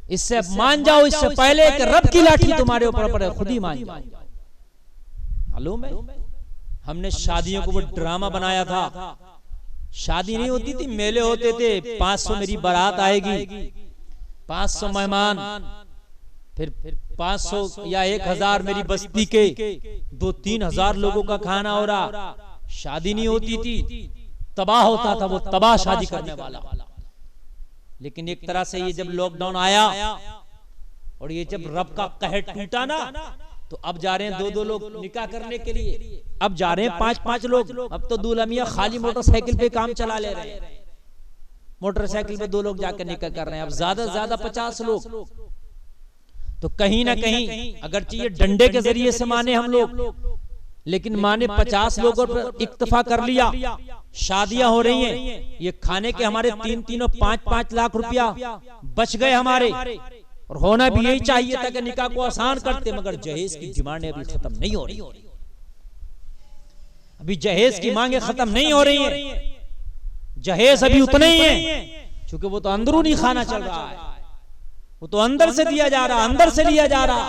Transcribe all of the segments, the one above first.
इससे मान जाओ, इससे पहले कि रब की लाठी तुम्हारे ऊपर पड़े, खुद ही मान जाओ। मालूम है हमने शादियों को वो ड्रामा बनाया था। शादी नहीं होती थी, मेले होते थे। 500 मेरी बारात आएगी, 500 मेहमान, फिर 500 या 1000 मेरी बस्ती के 2-3 हजार लोगों का खाना हो रहा। शादी नहीं होती थी, तबाह होता था वो तबाह शादी करने वाला। लेकिन एक तरह से ये जब लॉकडाउन आया और ये जब रब का कहर टूटा ना, तो अब जा रहे हैं 2-2 लोग निकाह करने के लिए, अब जा रहे हैं 5-5 लोग। अब तो दूल्हा मियां खाली मोटरसाइकिल पे काम चला ले रहे हैं, मोटरसाइकिल पे 2 लोग जाकर निकाह कर रहे हैं। अब ज्यादा से ज्यादा 50 लोग। तो कहीं ना कहीं अगर ये डंडे के जरिए से माने हम लोग, लेकिन माने 50 लोगों पर इक्तफा कर लिया। शादियां हो रही हैं, ये खाने के हमारे 3-3 और 5-5 लाख रुपया बच गए हमारे। और होना भी यही चाहिए था कि निकाह को आसान करते, मगर जहेज की डिमांडें अभी खत्म नहीं हो रही। अभी जहेज की मांगे खत्म नहीं हो रही हैं। जहेज अभी उतने ही हैं, क्योंकि वो तो अंदरूनी खाना चल रहा है, वो तो अंदर से दिया जा रहा, अंदर से लिया जा रहा।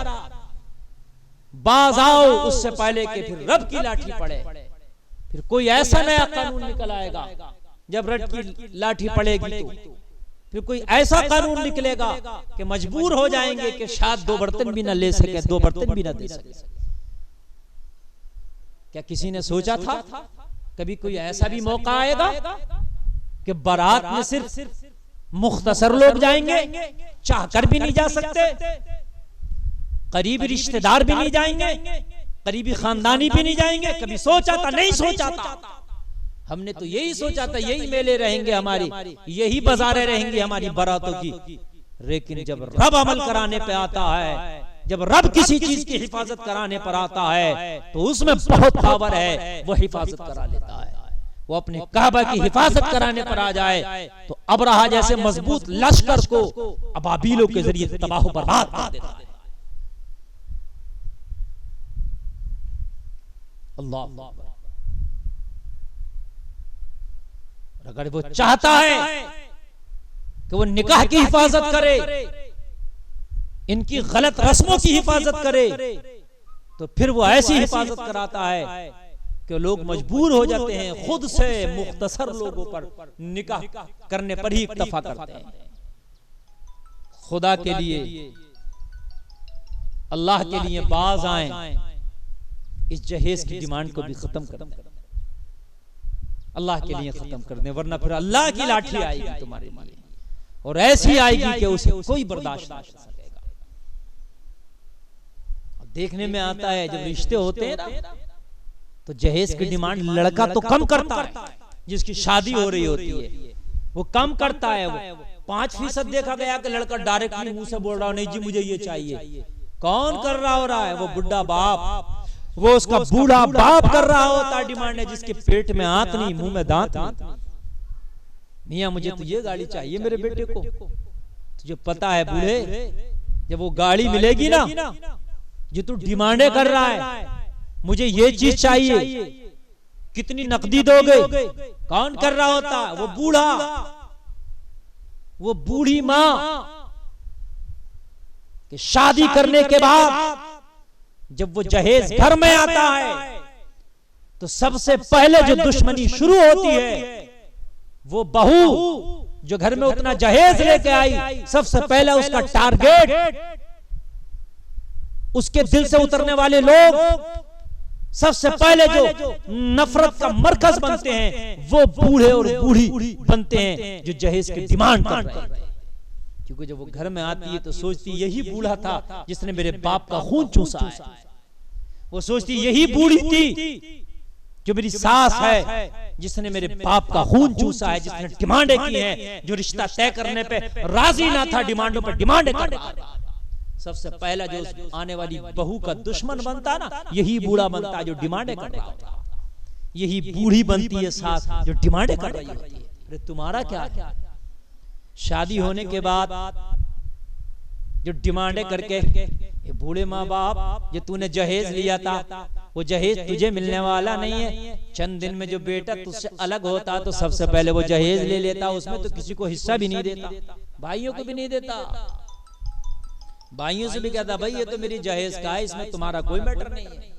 बाज आओ उससे पहले कि फिर रब की लाठी पड़े। फिर कोई ऐसा नया कानून निकल आएगा, जब रब की लाठी पड़ेगी तो फिर कोई ऐसा कानून निकलेगा कि मजबूर हो जाएंगे कि शायद 2 बर्तन भी ना ले सके, 2 बर्तन भी ना दे सके। क्या किसी ने सोचा था कभी कोई ऐसा भी मौका आएगा कि बारात में सिर्फ मुख्तसर लोग जाएंगे, चाहकर भी नहीं जा सकते, करीबी रिश्तेदार भी नहीं जाएंगे, करीबी खानदानी भी नहीं जाएंगे? कभी सोचा था? नहीं सोचा था। हमने तो यही सोचा था यही मेले रहेंगे हमारी, यही बाजारें रहेंगी हमारी बारातों की। लेकिन जब रब अमल कराने पे आता है, जब रब किसी चीज की हिफाजत कराने पर आता है, तो उसमें बहुत पावर है, वो हिफाजत करा लेता है। वो अपने काबा की हिफाजत कराने पर आ जाए तो अबरहा जैसे मजबूत लश्कर को अबाबीलों के जरिए तबाह बर्बाद कर देता है। अल्लाह, अगर वो चाहता है कि वो निकाह की हिफाजत करे, इनकी गलत रस्मों की हिफाजत करे, तो फिर वो ऐसी हिफाजत कराता है कि लोग मजबूर हो जाते हैं खुद से मुख्तसर लोगों पर निकाह करने पर ही इक्तफा करते हैं। खुदा के लिए, अल्लाह के लिए बाज आए, इस जहेज की डिमांड को भी खत्म कर दें, अल्लाह के लिए खत्म कर दें, वरना फिर अल्लाह की लाठी आएगी तुम्हारे लिए, और ऐसी आएगी कि उसे कोई बर्दाश्त नहीं कर सकेगा। देखने में आता है जब रिश्ते होते हैं ना, तो जहेज की डिमांड लड़का तो कम करता है, जिसकी शादी हो रही होती है वो कम करता है। वो 5% देखा गया कि लड़का डायरेक्टली मुंह से बोल रहा हो नहीं जी मुझे ये चाहिए। कौन कर रहा हो रहा है? वो बुढ़ा बाप, वो उसका बूढ़ा बाप कर रहा होता है डिमांड है, जिसके पेट में हाथ नहीं, मुंह में दांत नहीं। मियां मुझे तो ये गाड़ी चाहिए मेरे बेटे को। तुझे पता है बूढ़े, जब वो गाड़ी मिलेगी ना, जो तू डिमांडे कर रहा है मुझे ये चीज चाहिए, कितनी नकदी दोगे? कौन कर रहा होता? वो बूढ़ा, वो बूढ़ी मां कि शादी करने के बाद जब वो जहेज घर में आता है तो सबसे पहले जो दुश्मनी शुरू होती है, वो बहू जो घर में उतना जहेज लेके आई, सबसे पहले उसका टारगेट, उसके दिल से उतरने वाले लोग सबसे पहले जो नफरत का मरकज बनते हैं, वो बूढ़े और बूढ़ी बनते हैं जो जहेज की डिमांड कर रहे हैं। क्योंकि जब वो घर में आती है तो सोचती यही बूढ़ा था जिसने मेरे बाप का खून चूसा है। वो सोचती यही बूढ़ी थी जो मेरी सास है जिसने मेरे बाप का खून चूसा है, जिसने डिमांडें की हैं, जो रिश्ता तय करने पे राजी ना था, डिमांडों पे डिमांडें कर रहा था। सबसे पहला जो आने वाली बहू का दुश्मन बनता ना, यही बूढ़ा बनता है जो डिमांडें कर रहा होता। यही बूढ़ी बनती है सास जो डिमांडें कर रही होती है। अरे तुम्हारा क्या, शादी होने के बाद जो डिमांडें करके, ये बूढ़े माँ बाप जो तूने जहेज लिया था, वो जहेज तुझे मिलने वाला नहीं है। चंद दिन में जो बेटा तुझसे अलग होता तो सबसे पहले वो जहेज ले लेता, उसमें तो किसी को हिस्सा भी नहीं देता, भाइयों को भी नहीं देता। भाइयों से भी कहता भाई ये तो मेरी जहेज का है, इसमें तुम्हारा कोई मैटर नहीं है।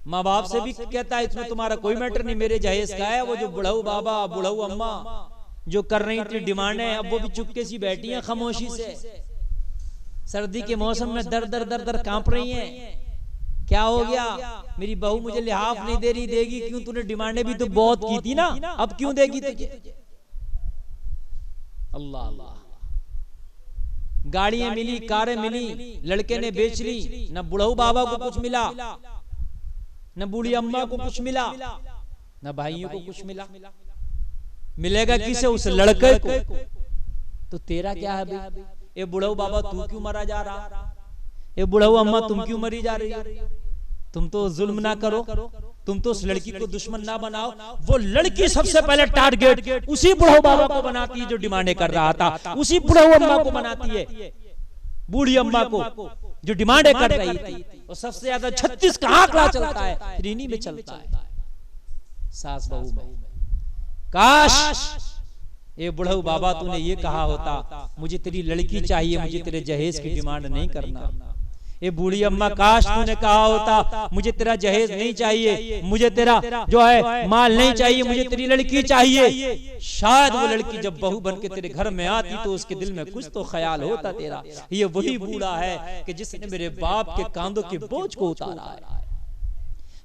माँ बाप से भी कहता है इसमें तुम्हारा कोई मैटर नहीं, मेरे जहेज का है। वो जो बुढ़ऊ बाबा बुढ़ऊ अम्मा जो कर रही थी डिमांड है, अब वो भी चुपके सी बैठी हैं खामोशी से। सर्दी के मौसम में दर दर दर दर कांप रही हैं। क्या हो गया, मेरी बहू मुझे लिहाफ नहीं दे रही, देगी क्यों? तूने डिमांडें भी तो बहुत की थी ना, अब क्यों देगी तुझे? अल्लाह अल्लाह। गाड़ियां मिली, कारें मिली, लड़के ने बेच ली, न बुढ़ऊ बाबा को कुछ मिला, न बूढ़ी अम्मा को कुछ मिला, न भाइयों को कुछ मिला। मिलेगा किसे? उस लड़के को। तो तेरा क्या है भाई? ये बुढ़ऊ बाबा तू क्यों मरा जा रहा? ये बुढ़ऊ अम्मा तुम क्यों मरी जा रही हो? तुम तो जुल्म ना करो, तुम तो उस लड़की को दुश्मन ना बनाओ। वो लड़की सबसे पहले टारगेट उसी बुढ़ऊ बाबा को बनाती है जो डिमांडें कर रहा था, उसी बुढ़ऊ अम्मा को बनाती है, बूढ़ी अम्मा को जो डिमांडें कर रही थी। और सबसे ज्यादा 36 का आंकड़ा चलता है, इन्हीं में चलता है, सास बहू में। काश ये बुढ़ऊ बाबा तूने ये कहा होता मुझे तेरी लड़की चाहिए, मुझे तेरे जहेज की डिमांड नहीं करना। ये बूढ़ी अम्मा काश तूने कहा होता मुझे तेरा जहेज नहीं चाहिए, मुझे तेरा जो है माल नहीं चाहिए, मुझे तेरी लड़की चाहिए। शायद वो लड़की जब बहू बन के तेरे घर में आती तो उसके दिल में कुछ तो ख्याल होता तेरा, ये वही बूढ़ा है कि जिसने मेरे बाप के कांधों के बोझ को उतारा है।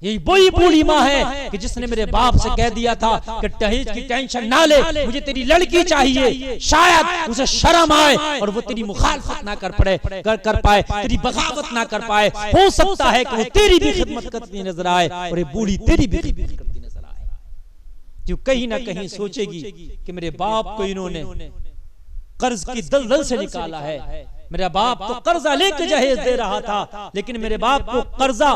यही वही बूढ़ी माँ है कि जिसने मेरे बाप से कह दिया था कि दहेज की टेंशन ना ले, मुझे तेरी लड़की चाहिए। शायद उसे शर्म आए और वो तेरी मुखालफत ना कर पाए, तेरी बगावत ना कर पाए। हो सकता है कि वो तेरी भी खिदमत करती नजर आए और ये बूढ़ी तेरी भी खिदमत करती नजर आए, जो कहीं ना कहीं सोचेगी कि मेरे बाप को इन्होंने कर्ज की दलदल से निकाला है। मेरा बाप तो कर्जा लेके जहेज दे रहा था, लेकिन मेरे बाप को कर्जा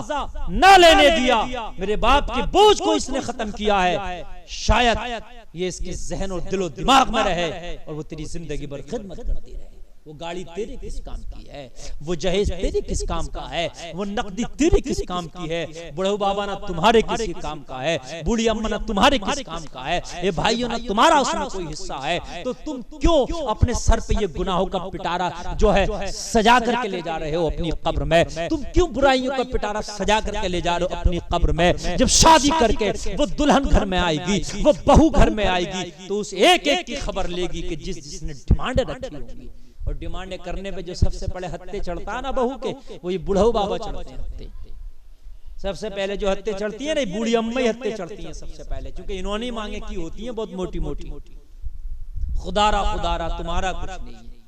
ना लेने दिया, मेरे बाप के बोझ को इसने खत्म किया है। शायद ये इसके जहन और दिलो दिमाग में रहे और वो तेरी जिंदगी भर खिदमत करती रहे। वो गाड़ी तेरे किस काम की है? वो जहेज तेरे किस काम का है? वो नकदी तेरे किस काम की है? बुढ़ऊ बाबा ना तुम्हारे किसी काम का है, बूढ़ी अम्मा ना तुम्हारे किस काम का है, ये भाइयों ना तुम्हारा उसमें कोई हिस्सा है। तो तुम क्यों अपने सर पे ये गुनाहों का पिटारा जो है सजा करके ले जा रहे हो अपनी कब्र में? तुम क्यों बुराइयों का पिटारा सजा करके ले जा रहे हो अपनी कब्र में? जब शादी करके वो दुल्हन घर में आएगी, वो बहू घर में आएगी, तो उस एक एक की खबर लेगी कि जिसने डिमांडें रखी होंगी। और डिमांडें करने पे जो सबसे पहले हत्ते चढ़ता है ना बहू के, वो ये बुढ़ऊ बाबा चढ़ते हैं। सबसे पहले जो हत्ते चढ़ती है ना, बूढ़ी अम्मा ही हत्ते चढ़ती हैं सबसे पहले, क्योंकि इन्होंने मांगे की होती हैं बहुत मोटी मोटी। खुदारा खुदारा तुम्हारा कुछ नहीं है।